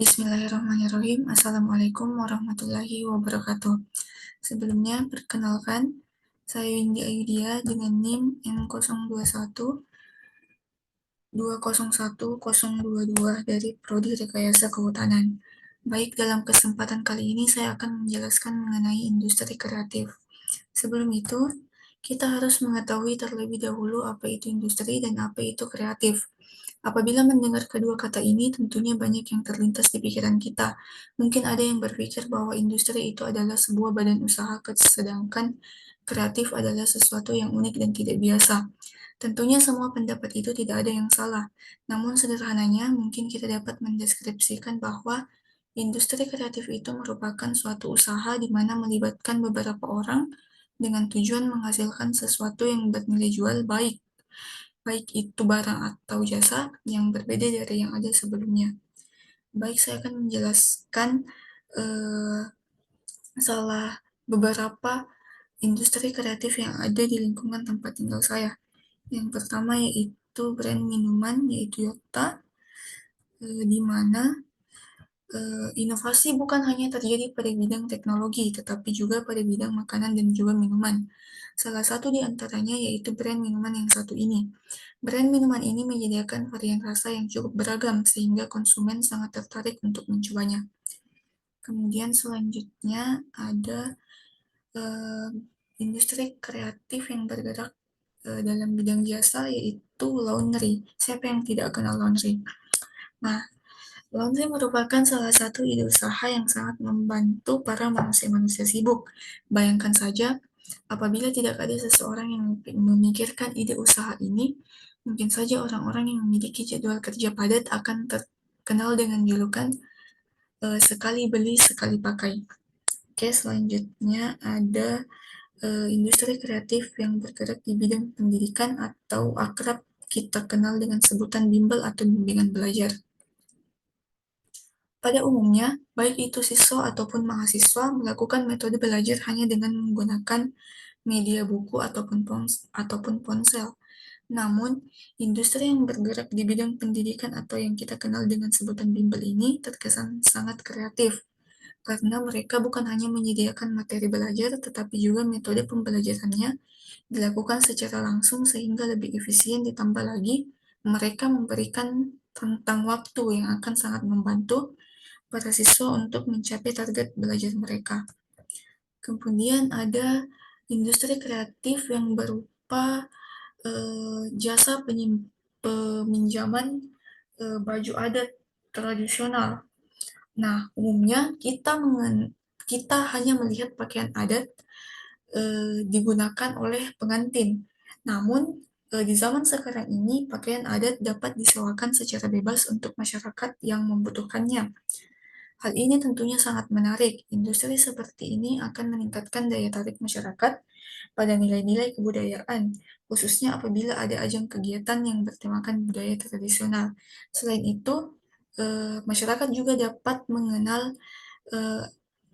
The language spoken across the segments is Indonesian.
Bismillahirrahmanirrahim. Assalamualaikum warahmatullahi wabarakatuh. Sebelumnya, perkenalkan, saya Windy Ayudia dengan NIM M021 201 022 dari Prodi Rekayasa Kehutanan. Baik, dalam kesempatan kali ini saya akan menjelaskan mengenai industri kreatif. Sebelum itu, kita harus mengetahui terlebih dahulu apa itu industri dan apa itu kreatif. Apabila mendengar kedua kata ini, tentunya banyak yang terlintas di pikiran kita. Mungkin ada yang berpikir bahwa industri itu adalah sebuah badan usaha, sedangkan kreatif adalah sesuatu yang unik dan tidak biasa. Tentunya semua pendapat itu tidak ada yang salah. Namun sederhananya, mungkin kita dapat mendeskripsikan bahwa industri kreatif itu merupakan suatu usaha di mana melibatkan beberapa orang dengan tujuan menghasilkan sesuatu yang bernilai jual baik, baik itu barang atau jasa yang berbeda dari yang ada sebelumnya. Baik, saya akan menjelaskan eh, salah beberapa industri kreatif yang ada di lingkungan tempat tinggal saya. Yang pertama yaitu brand minuman, yaitu Yokta, di mana inovasi bukan hanya terjadi pada bidang teknologi, tetapi juga pada bidang makanan dan juga minuman. Salah satu di antaranya yaitu brand minuman yang satu ini. Brand minuman ini menyediakan varian rasa yang cukup beragam, sehingga konsumen sangat tertarik untuk mencobanya. Kemudian selanjutnya ada eh, industri kreatif yang bergerak dalam bidang jasa, yaitu laundry. Siapa yang tidak kenal laundry? Nah, laundry merupakan salah satu ide usaha yang sangat membantu para manusia-manusia sibuk. Bayangkan saja, apabila tidak ada seseorang yang memikirkan ide usaha ini, mungkin saja orang-orang yang memiliki jadwal kerja padat akan terkenal dengan julukan sekali beli, sekali pakai. Oke, selanjutnya ada industri kreatif yang bergerak di bidang pendidikan atau akrab kita kenal dengan sebutan bimbel atau bimbingan belajar. Pada umumnya, baik itu siswa ataupun mahasiswa melakukan metode belajar hanya dengan menggunakan media buku ataupun ponsel. Namun, industri yang bergerak di bidang pendidikan atau yang kita kenal dengan sebutan bimbel ini terkesan sangat kreatif, karena mereka bukan hanya menyediakan materi belajar, tetapi juga metode pembelajarannya dilakukan secara langsung sehingga lebih efisien, ditambah lagi mereka memberikan tentang waktu yang akan sangat membantu para siswa untuk mencapai target belajar mereka. Kemudian ada industri kreatif yang berupa jasa peminjaman baju adat tradisional. Nah, umumnya kita hanya melihat pakaian adat digunakan oleh pengantin. Namun, di zaman sekarang ini, pakaian adat dapat disewakan secara bebas untuk masyarakat yang membutuhkannya. Hal ini tentunya sangat menarik. Industri seperti ini akan meningkatkan daya tarik masyarakat pada nilai-nilai kebudayaan, khususnya apabila ada ajang kegiatan yang bertemakan budaya tradisional. Selain itu, masyarakat juga dapat mengenal eh,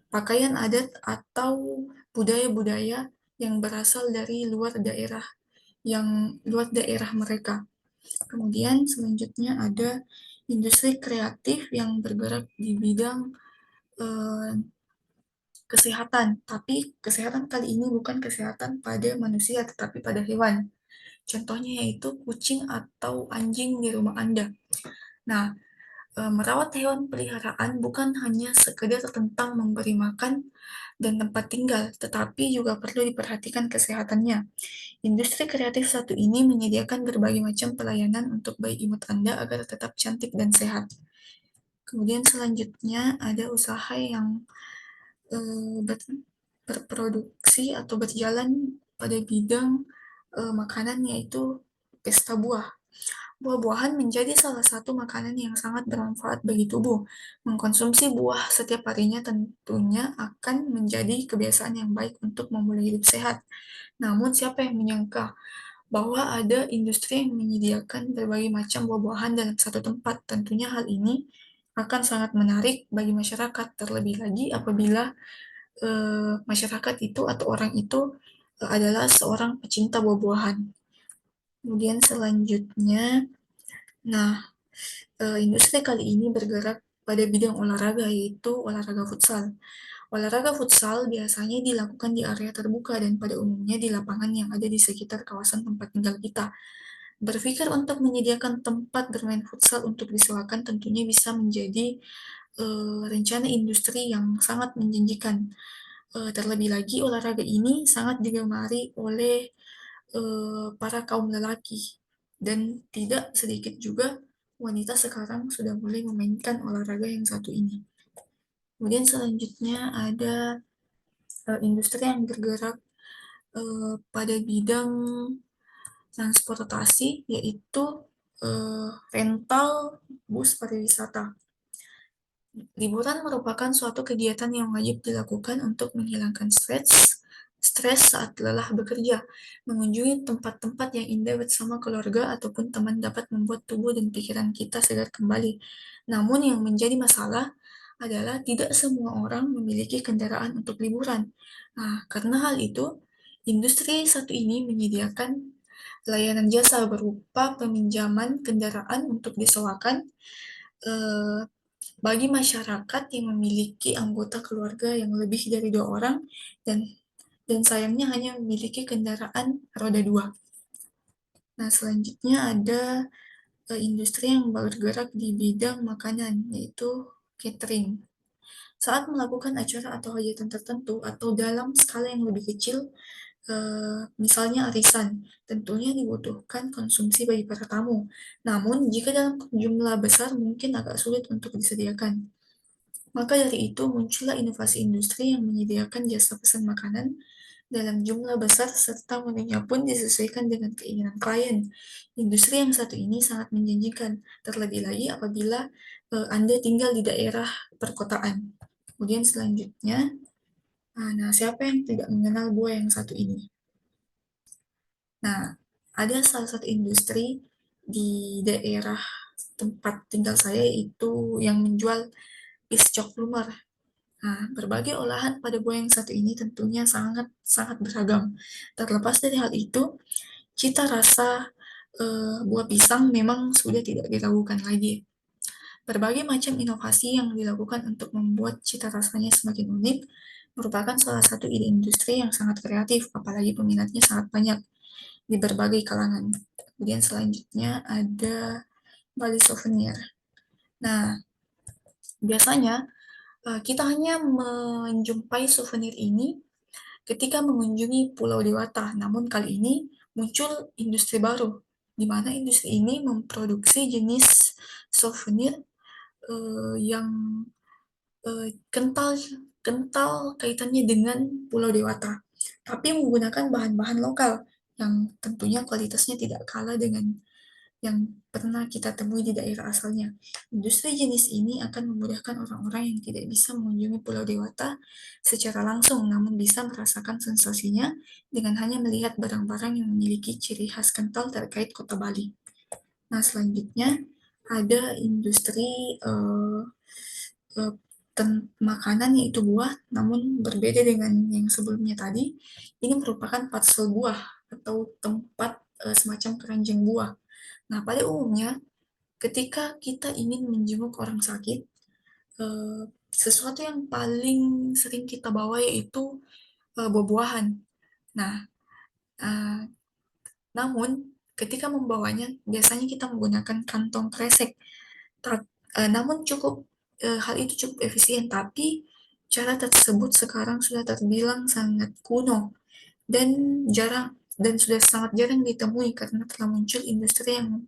pakaian adat atau budaya-budaya yang berasal dari luar daerah mereka. Kemudian selanjutnya ada industri kreatif yang bergerak di bidang eh, kesehatan, tapi kesehatan kali ini bukan kesehatan pada manusia tetapi pada hewan. Contohnya yaitu kucing atau anjing di rumah Anda. Nah, merawat hewan peliharaan bukan hanya sekedar tentang memberi makan dan tempat tinggal, tetapi juga perlu diperhatikan kesehatannya. Industri kreatif satu ini menyediakan berbagai macam pelayanan untuk bayi imut Anda agar tetap cantik dan sehat. Kemudian selanjutnya ada usaha yang berproduksi atau berjalan pada bidang makanan, yaitu pesta buah. Buah-buahan menjadi salah satu makanan yang sangat bermanfaat bagi tubuh. Mengkonsumsi buah setiap harinya tentunya akan menjadi kebiasaan yang baik untuk memulai hidup sehat. Namun, siapa yang menyangka bahwa ada industri yang menyediakan berbagai macam buah-buahan dalam satu tempat? Tentunya hal ini akan sangat menarik bagi masyarakat, terlebih lagi apabila masyarakat itu atau orang itu adalah seorang pecinta buah-buahan. Kemudian selanjutnya, nah, industri kali ini bergerak pada bidang olahraga, yaitu olahraga futsal. Olahraga futsal biasanya dilakukan di area terbuka dan pada umumnya di lapangan yang ada di sekitar kawasan tempat tinggal kita. Berpikir untuk menyediakan tempat bermain futsal untuk disewakan tentunya bisa menjadi rencana industri yang sangat menjanjikan. Terlebih lagi olahraga ini sangat digemari oleh para kaum lelaki dan tidak sedikit juga wanita sekarang sudah mulai memainkan olahraga yang satu ini. Kemudian selanjutnya ada industri yang bergerak pada bidang transportasi, yaitu rental bus pariwisata. Liburan merupakan suatu kegiatan yang wajib dilakukan untuk menghilangkan stres saat lelah bekerja. Mengunjungi tempat-tempat yang indah bersama keluarga ataupun teman dapat membuat tubuh dan pikiran kita segar kembali. Namun yang menjadi masalah adalah tidak semua orang memiliki kendaraan untuk liburan. Nah, karena hal itu, industri satu ini menyediakan layanan jasa berupa peminjaman kendaraan untuk disewakan eh, bagi masyarakat yang memiliki anggota keluarga yang lebih dari 2 orang dan sayangnya hanya memiliki kendaraan roda 2. Nah, selanjutnya ada industri yang bergerak di bidang makanan, yaitu catering. Saat melakukan acara atau hajatan tertentu atau dalam skala yang lebih kecil, misalnya arisan, tentunya dibutuhkan konsumsi bagi para tamu. Namun, jika dalam jumlah besar mungkin agak sulit untuk disediakan. Maka dari itu muncullah inovasi industri yang menyediakan jasa pesan makanan dalam jumlah besar serta menunya pun disesuaikan dengan keinginan klien. Industri yang satu ini sangat menjanjikan, terlebih lagi apabila Anda tinggal di daerah perkotaan. Kemudian selanjutnya, nah siapa yang tidak mengenal buah yang satu ini? Nah, ada salah satu industri di daerah tempat tinggal saya itu yang menjual piscok lumer. Nah, berbagai olahan pada buah yang satu ini tentunya sangat-sangat beragam. Terlepas dari hal itu, cita rasa buah pisang memang sudah tidak diragukan lagi. Berbagai macam inovasi yang dilakukan untuk membuat cita rasanya semakin unik merupakan salah satu ide industri yang sangat kreatif, apalagi peminatnya sangat banyak di berbagai kalangan. Kemudian selanjutnya ada Bali Souvenir. Nah, biasanya kita hanya menjumpai souvenir ini ketika mengunjungi Pulau Dewata. Namun kali ini muncul industri baru, di mana industri ini memproduksi jenis souvenir yang kental kental kaitannya dengan Pulau Dewata, tapi menggunakan bahan-bahan lokal yang tentunya kualitasnya tidak kalah dengan yang pernah kita temui di daerah asalnya. Industri jenis ini akan memudahkan orang-orang yang tidak bisa mengunjungi Pulau Dewata secara langsung, namun bisa merasakan sensasinya dengan hanya melihat barang-barang yang memiliki ciri khas kental terkait kota Bali. Nah, selanjutnya ada industri eh, makanan yaitu buah, namun berbeda dengan yang sebelumnya tadi. Ini merupakan parsel buah atau tempat semacam keranjang buah. Nah, pada umumnya ketika kita ingin menjenguk orang sakit, sesuatu yang paling sering kita bawa yaitu buah-buahan. Nah, eh, namun ketika membawanya biasanya kita menggunakan kantong kresek. Namun hal itu cukup efisien, tapi cara tersebut sekarang sudah terbilang sangat kuno dan sudah sangat jarang ditemui karena telah muncul industri yang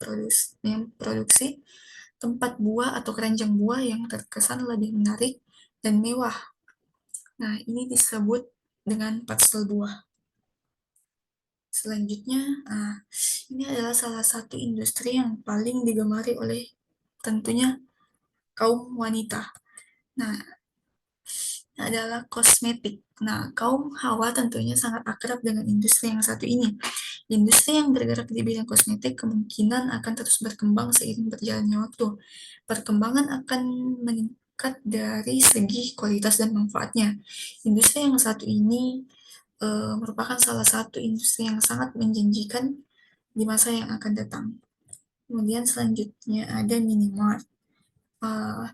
memproduksi tempat buah atau keranjang buah yang terkesan lebih menarik dan mewah. Nah, ini disebut dengan parsel buah. Selanjutnya, ini adalah salah satu industri yang paling digemari oleh tentunya kaum wanita. Nah, adalah kosmetik. Nah, kaum Hawa tentunya sangat akrab dengan industri yang satu ini. Industri yang bergerak di bidang kosmetik kemungkinan akan terus berkembang seiring berjalannya waktu. Perkembangan akan meningkat dari segi kualitas dan manfaatnya. Industri yang satu ini merupakan salah satu industri yang sangat menjanjikan di masa yang akan datang. Kemudian selanjutnya ada minimart. Uh,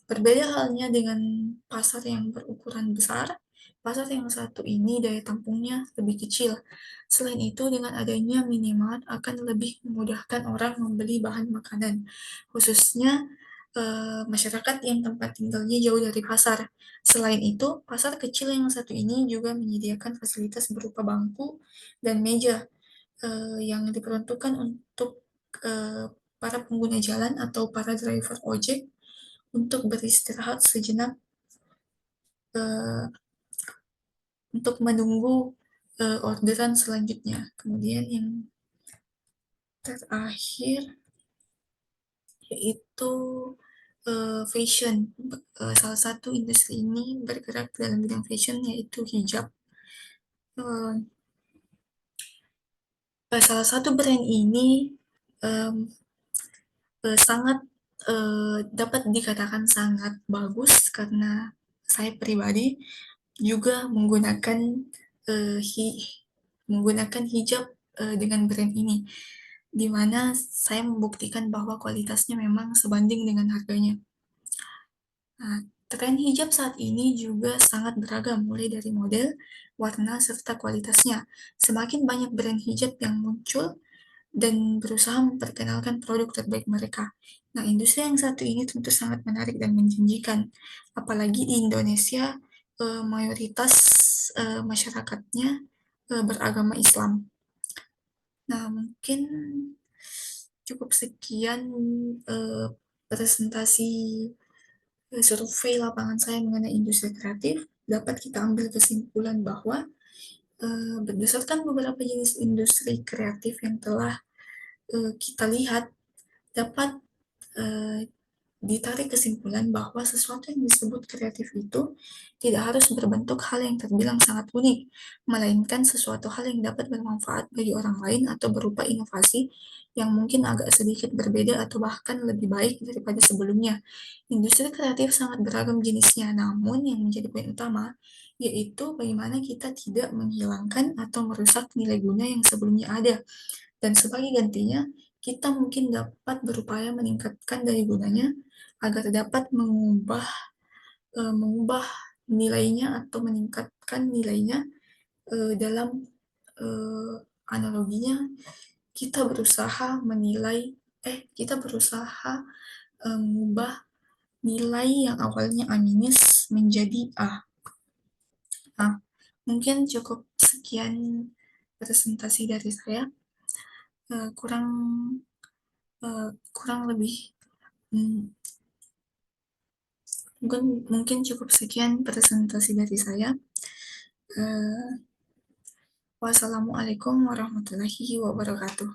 Berbeda halnya dengan pasar yang berukuran besar, pasar yang satu ini daya tampungnya lebih kecil. Selain itu, dengan adanya minimart akan lebih memudahkan orang membeli bahan makanan, khususnya masyarakat yang tempat tinggalnya jauh dari pasar. Selain itu, pasar kecil yang satu ini juga menyediakan fasilitas berupa bangku dan meja yang diperuntukkan untuk para pengguna jalan atau para driver ojek untuk beristirahat sejenak eh, untuk menunggu orderan selanjutnya. Kemudian yang terakhir yaitu fashion. Salah satu industri ini bergerak dalam bidang fashion yaitu hijab. Eh, Salah satu brand ini em, sangat dapat dikatakan sangat bagus karena saya pribadi juga eh, hi- menggunakan hijab dengan brand ini, di mana saya membuktikan bahwa kualitasnya memang sebanding dengan harganya. Nah, tren hijab saat ini juga sangat beragam, mulai dari model, warna, serta kualitasnya. Semakin banyak brand hijab yang muncul dan berusaha memperkenalkan produk terbaik mereka. Nah, industri yang satu ini tentu sangat menarik dan menjanjikan, apalagi di Indonesia mayoritas masyarakatnya beragama Islam. Nah, mungkin cukup sekian eh, presentasi survei lapangan saya mengenai industri kreatif. Dapat kita ambil kesimpulan bahwa berdasarkan beberapa jenis industri kreatif yang telah kita lihat, dapat eh, ditarik kesimpulan bahwa sesuatu yang disebut kreatif itu tidak harus berbentuk hal yang terbilang sangat unik, melainkan sesuatu hal yang dapat bermanfaat bagi orang lain atau berupa inovasi yang mungkin agak sedikit berbeda atau bahkan lebih baik daripada sebelumnya. Industri kreatif sangat beragam jenisnya, namun yang menjadi poin utama yaitu bagaimana kita tidak menghilangkan atau merusak nilai guna yang sebelumnya ada, dan sebagai gantinya, kita mungkin dapat berupaya meningkatkan daya gunanya agar dapat mengubah nilainya atau meningkatkan nilainya dalam eh, analoginya kita berusaha kita berusaha mengubah nilai yang awalnya A minus menjadi A. Nah, mungkin cukup sekian presentasi dari saya. Eh, kurang kurang lebih hmm, mungkin mungkin cukup sekian presentasi dari saya. Eh, Wassalamualaikum warahmatullahi wabarakatuh.